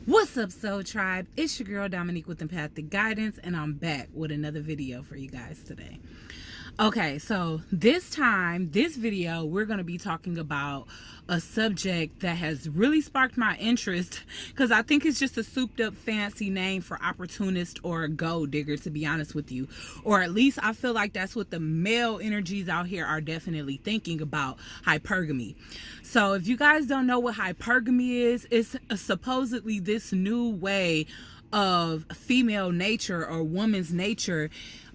What's up, Soul Tribe? It's your girl Dominique with Empathic Guidance, and I'm back with another video for you guys today. Okay, so this video, we're going to be talking about a subject that has really sparked my interest because I think it's just a souped up fancy name for opportunist or a gold digger, to be honest with you. Or at least I feel like that's what the male energies out here are definitely thinking about hypergamy. So if you guys don't know what hypergamy is, it's supposedly this new way of female nature or woman's nature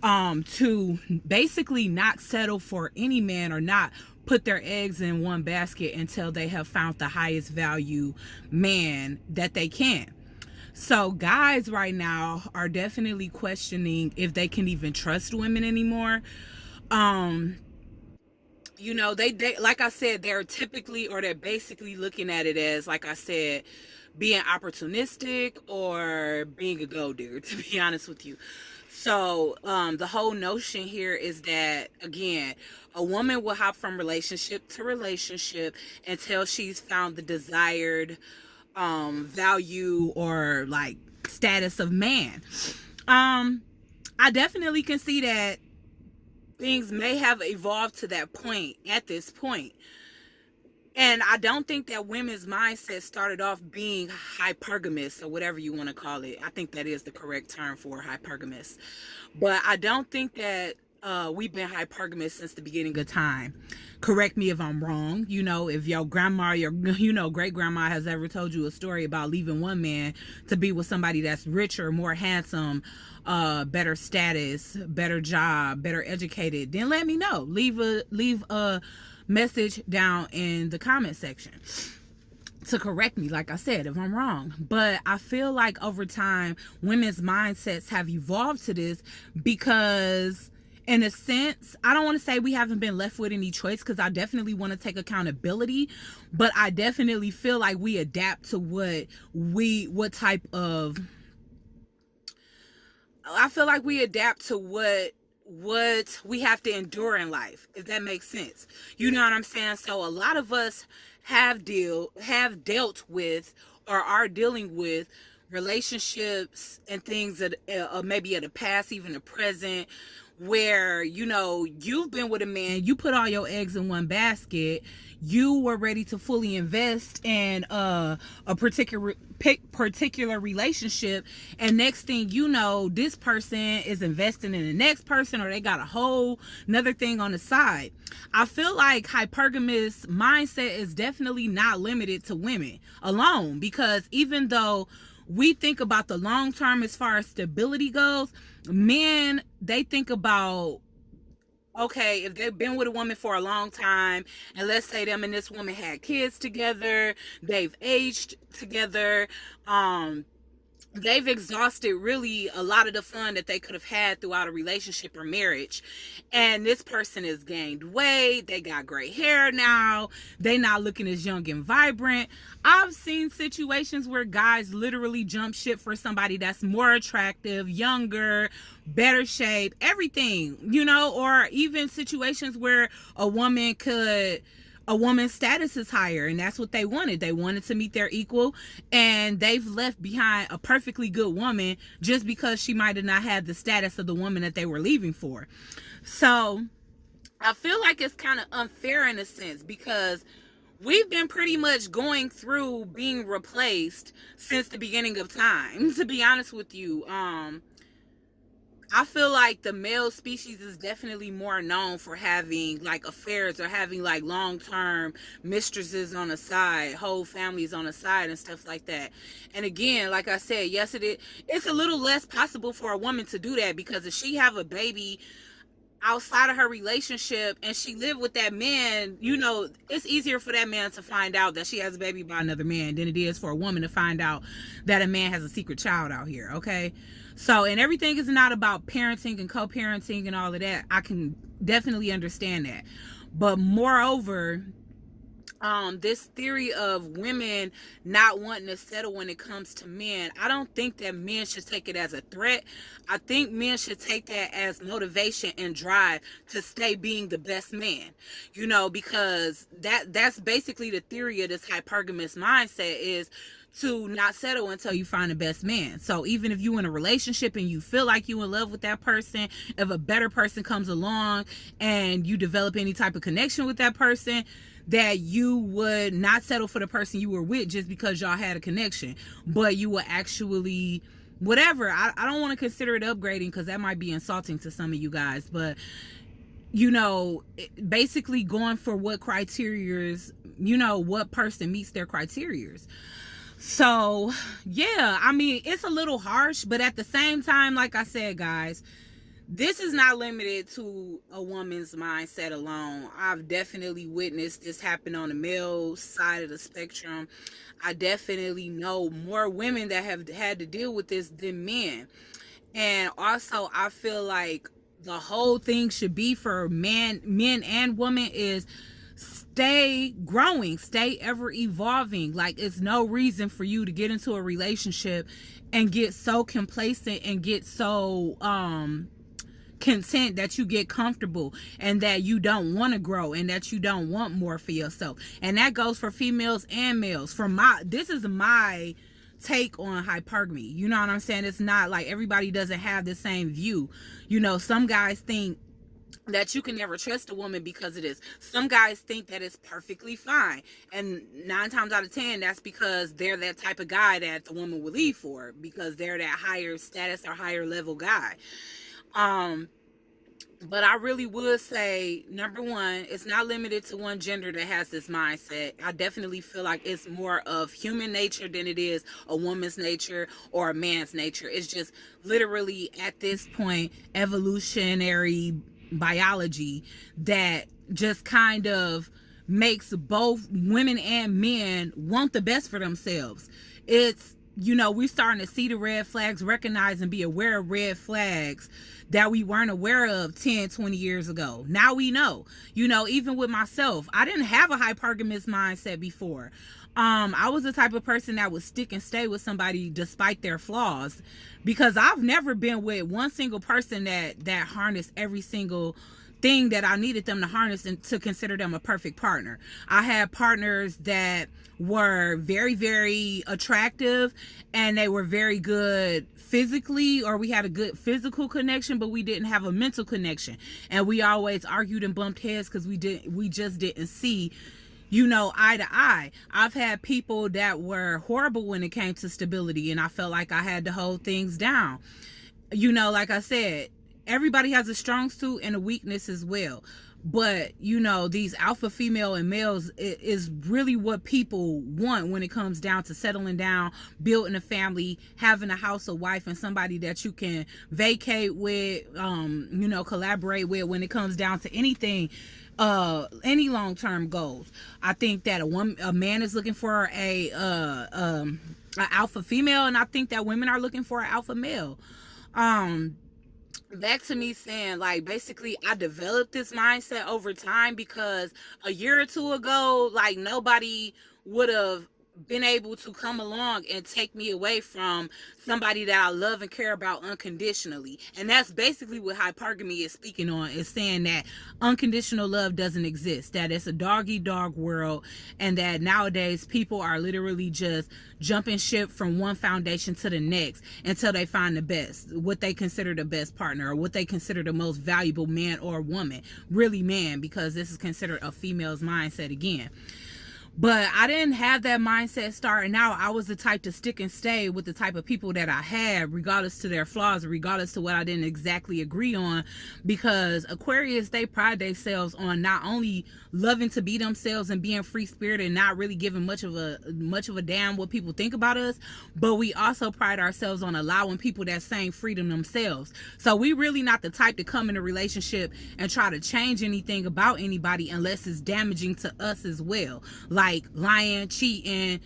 to basically not settle for any man or not put their eggs in one basket until they have found the highest value man that they can. So guys right now are definitely questioning if they can even trust women anymore. You know, they like I said, they're basically looking at it as, like I said, being opportunistic or being a gold digger, to be honest with you. So the whole notion here is that, again, a woman will hop from relationship to relationship until she's found the desired value or like status of man. I definitely can see that things may have evolved to that point at this point. And I don't think that women's mindset started off being hypergamous or whatever you want to call it. I think that is the correct term for hypergamous. But I don't think that we've been hypergamous since the beginning of time. Correct me if I'm wrong. You know, if your grandma, your great grandma has ever told you a story about leaving one man to be with somebody that's richer, more handsome, better status, better job, better educated, then let me know. Leave a message down in the comment section to correct me, like I said, if I'm wrong. But I feel like over time women's mindsets have evolved to this because, in a sense, I don't want to say we haven't been left with any choice, because I definitely want to take accountability, but I definitely feel like we adapt to what we adapt to what we have to endure in life, if that makes sense. You know what I'm saying? So a lot of us have dealt with or are dealing with relationships and things that maybe in the past, even the present, where, you know, you've been with a man, you put all your eggs in one basket, you were ready to fully invest in a particular relationship, and next thing you know, this person is investing in the next person, or they got a whole another thing on the side. I feel like hypergamous mindset is definitely not limited to women alone, because even though we think about the long term as far as stability goes, men, they think about, okay, if they've been with a woman for a long time, and let's say them and this woman had kids together, they've aged together, they've exhausted really a lot of the fun that they could have had throughout a relationship or marriage, and this person has gained weight, they got gray hair now, they not looking as young and vibrant. I've seen situations where guys literally jump ship for somebody that's more attractive, younger, better shape, everything, you know. Or even situations where a woman's status is higher, and that's what they wanted. They wanted to meet their equal, and they've left behind a perfectly good woman just because she might have not had the status of the woman that they were leaving for. So I feel like it's kind of unfair in a sense, because we've been pretty much going through being replaced since the beginning of time, to be honest with you. I feel like the male species is definitely more known for having like affairs or having like long-term mistresses on the side, whole families on the side and stuff like that. And again, like I said, yes, it's a little less possible for a woman to do that, because if she have a baby outside of her relationship and she lived with that man, you know, it's easier for that man to find out that she has a baby by another man than it is for a woman to find out that a man has a secret child out here. Okay, so, and everything is not about parenting and co-parenting and all of that. I can definitely understand that, but moreover, this theory of women not wanting to settle when it comes to men, I don't think that men should take it as a threat. I think men should take that as motivation and drive to stay being the best man, you know, because that's basically the theory of this hypergamous mindset, is to not settle until you find the best man. So even if you in a relationship and you feel like you in love with that person, if a better person comes along and you develop any type of connection with that person, that you would not settle for the person you were with just because y'all had a connection, but you will actually whatever. I don't want to consider it upgrading because that might be insulting to some of you guys, but you know, basically going for what criterias, you know, what person meets their criterias. So yeah, I mean, it's a little harsh, but at the same time, like I said, guys, this is not limited to a woman's mindset alone. I've definitely witnessed this happen on the male side of the spectrum. I definitely know more women that have had to deal with this than men. And also, I feel like the whole thing should be for men and women is stay growing, stay ever evolving. Like, it's no reason for you to get into a relationship and get so complacent and get so content that you get comfortable and that you don't want to grow and that you don't want more for yourself. And that goes for females and males. This is my take on hypergamy. You know what I'm saying? It's not like everybody doesn't have the same view. You know, some guys think that you can never trust a woman because of this. Some guys think that it's perfectly fine. And 9 times out of 10, that's because they're that type of guy that the woman will leave for, because they're that higher status or higher level guy. But I really would say, number one, it's not limited to one gender that has this mindset. I definitely feel like it's more of human nature than it is a woman's nature or a man's nature. It's just literally at this point evolutionary biology that just kind of makes both women and men want the best for themselves. It's, you know, we're starting to see the red flags, recognize and be aware of red flags that we weren't aware of 10, 20 years ago. Now we know. You know, even with myself, I didn't have a hypergamous mindset before. I was the type of person that would stick and stay with somebody despite their flaws, because I've never been with one single person that harnessed every single thing that I needed them to harness and to consider them a perfect partner. I had partners that were very, very attractive and they were very good physically, or we had a good physical connection, but we didn't have a mental connection. And we always argued and bumped heads because we just didn't see, you know, eye to eye. I've had people that were horrible when it came to stability, and I felt like I had to hold things down. You know, like I said, everybody has a strong suit and a weakness as well. But, you know, these alpha female and males is really what people want when it comes down to settling down, building a family, having a house, a wife, and somebody that you can vacate with, you know, collaborate with when it comes down to anything, any long-term goals. I think that a man is looking for a alpha female, and I think that women are looking for an alpha male. Back to me saying, like, basically I developed this mindset over time because a year or two ago, like, nobody would have been able to come along and take me away from somebody that I love and care about unconditionally. And that's basically what hypergamy is speaking on, is saying that unconditional love doesn't exist, that it's a dog-eat-dog world, and that nowadays people are literally just jumping ship from one foundation to the next until they find the best, what they consider the best partner, or what they consider the most valuable man or woman. Really man, because this is considered a female's mindset again. But I didn't have that mindset starting out. I was the type to stick and stay with the type of people that I had, regardless to their flaws, regardless to what I didn't exactly agree on, because Aquarius, they pride themselves on not only loving to be themselves and being free spirited and not really giving much of a damn what people think about us, but we also pride ourselves on allowing people that same freedom themselves. So we really not the type to come in a relationship and try to change anything about anybody unless it's damaging to us as well. Like lying, cheating,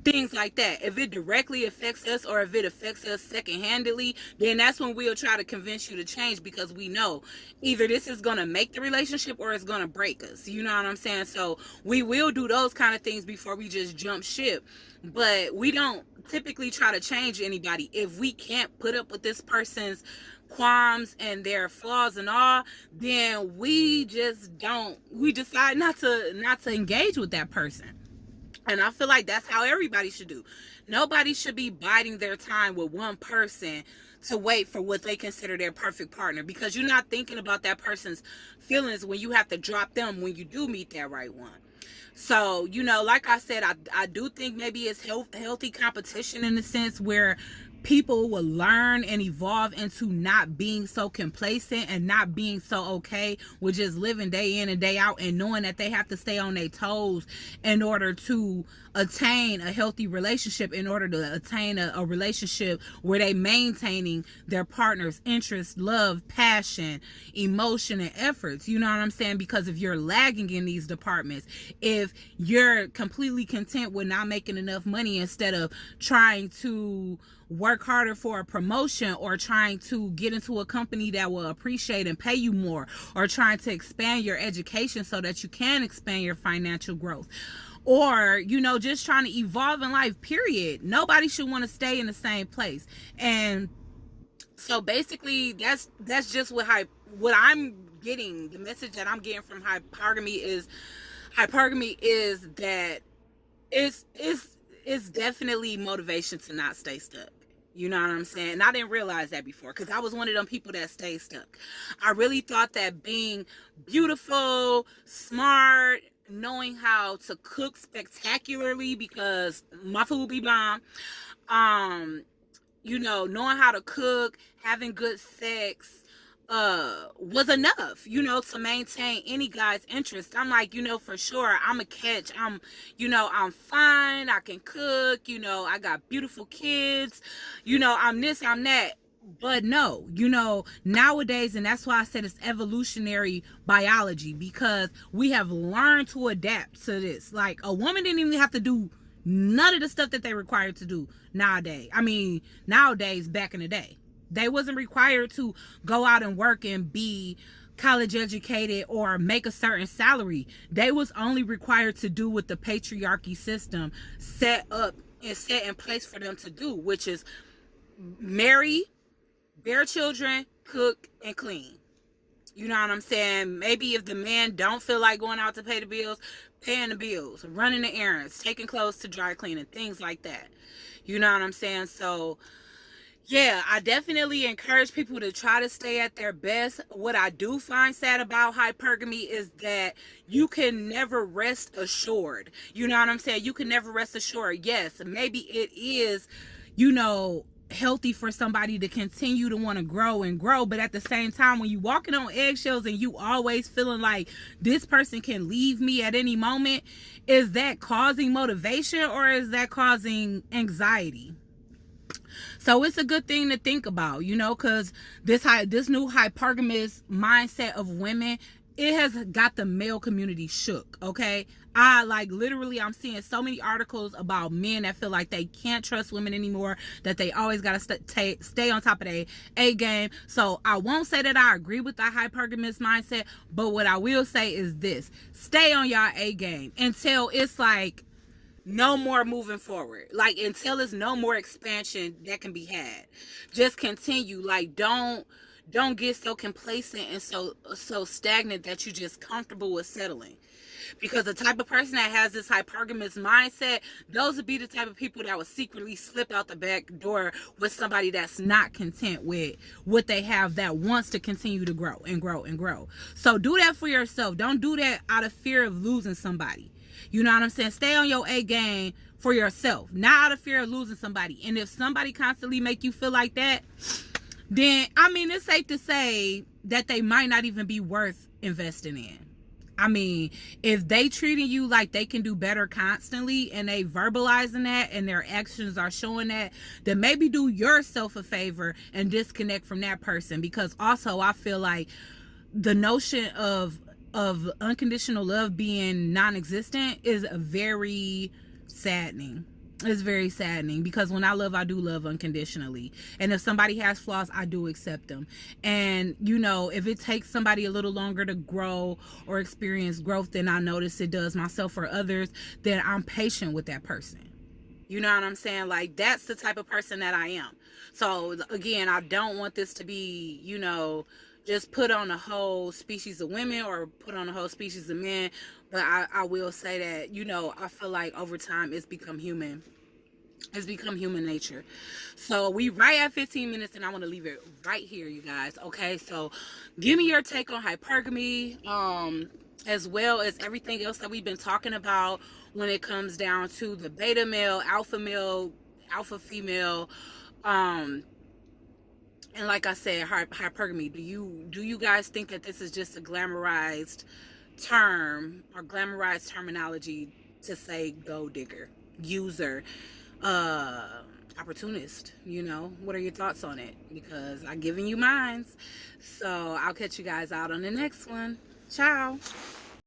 things like that. If it directly affects us, or if it affects us second-handedly, then that's when we'll try to convince you to change, because we know either this is going to make the relationship or it's going to break us. You know what I'm saying? So we will do those kind of things before we just jump ship. But we don't typically try to change anybody. If we can't put up with this person's qualms and their flaws and all, then we decide not to engage with that person. And I feel like that's how everybody should do. Nobody should be biding their time with one person to wait for what they consider their perfect partner, because you're not thinking about that person's feelings when you have to drop them when you do meet that right one. So, like I said, I do think maybe it's healthy competition in the sense where people will learn and evolve into not being so complacent and not being so okay with just living day in and day out and knowing that they have to stay on their toes in order to attain a healthy relationship, in order to attain a relationship where they maintaining their partner's interest, love, passion, emotion, and efforts. You know what I'm saying? Because if you're lagging in these departments, if you're completely content with not making enough money instead of trying to work harder for a promotion, or trying to get into a company that will appreciate and pay you more, or trying to expand your education so that you can expand your financial growth, or just trying to evolve in life, period, nobody should want to stay in the same place. And so basically that's just what I'm getting. The message that I'm getting from hypergamy is that it's definitely motivation to not stay stuck. You know what I'm saying? And I didn't realize that before, because I was one of them people that stay stuck. I really thought that being beautiful, smart, knowing how to cook spectacularly, because my food be bomb, knowing how to cook, having good sex, was enough, to maintain any guy's interest. I'm like, for sure, I'm a catch. I'm fine. I can cook. I got beautiful kids. I'm this, I'm that. But no, nowadays, and that's why I said it's evolutionary biology, because we have learned to adapt to this. Like, a woman didn't even have to do none of the stuff that they required to do nowadays. Nowadays, back in the day, they wasn't required to go out and work and be college educated or make a certain salary. They was only required to do what the patriarchy system set up and set in place for them to do, which is marry, bear children, cook, and clean. You know what I'm saying? Maybe if the man don't feel like going out to pay the bills, paying the bills, running the errands, taking clothes to dry cleaning, things like that. You know what I'm saying? So yeah, I definitely encourage people to try to stay at their best. What I do find sad about hypergamy is that you can never rest assured. You know what I'm saying? You can never rest assured. Yes, maybe it is, healthy for somebody to continue to want to grow and grow, but at the same time, when you walking on eggshells and you always feeling like this person can leave me at any moment, is that causing motivation or is that causing anxiety? So it's a good thing to think about, because this new hypergamous mindset of women, it has got the male community shook. Okay, I'm seeing so many articles about men that feel like they can't trust women anymore, that they always got to stay on top of their A game. So I won't say that I agree with that hypergamous mindset, but what I will say is this: stay on y'all A game until it's like no more moving forward, like until there's no more expansion that can be had. Just continue. Like, don't get so complacent and so stagnant that you're just comfortable with settling. Because the type of person that has this hypergamous mindset, those would be the type of people that would secretly slip out the back door with somebody that's not content with what they have, that wants to continue to grow and grow and grow. So do that for yourself. Don't do that out of fear of losing somebody. You know what I'm saying? Stay on your A game for yourself, not out of fear of losing somebody. And if somebody constantly make you feel like that, then, it's safe to say that they might not even be worth investing in. If they treating you like they can do better constantly and they verbalizing that and their actions are showing that, then maybe do yourself a favor and disconnect from that person. Because also, I feel like the notion of unconditional love being non-existent is very saddening. It's very saddening, because when I love, I do love unconditionally. And if somebody has flaws, I do accept them. And, if it takes somebody a little longer to grow or experience growth than I notice it does myself or others, then I'm patient with that person. You know what I'm saying? Like, that's the type of person that I am. So, again, I don't want this to be, just put on a whole species of women or put on a whole species of men. But I will say that, I feel like over time it's become human. It's become human nature. So we right at 15 minutes, and I want to leave it right here, you guys. Okay, so give me your take on hypergamy, as well as everything else that we've been talking about when it comes down to the beta male, alpha female, and like I said, hypergamy. Do you guys think that this is just a glamorized term or glamorized terminology to say gold digger, user, opportunist? You know, what are your thoughts on it? Because I've given you mine. So I'll catch you guys out on the next one. Ciao.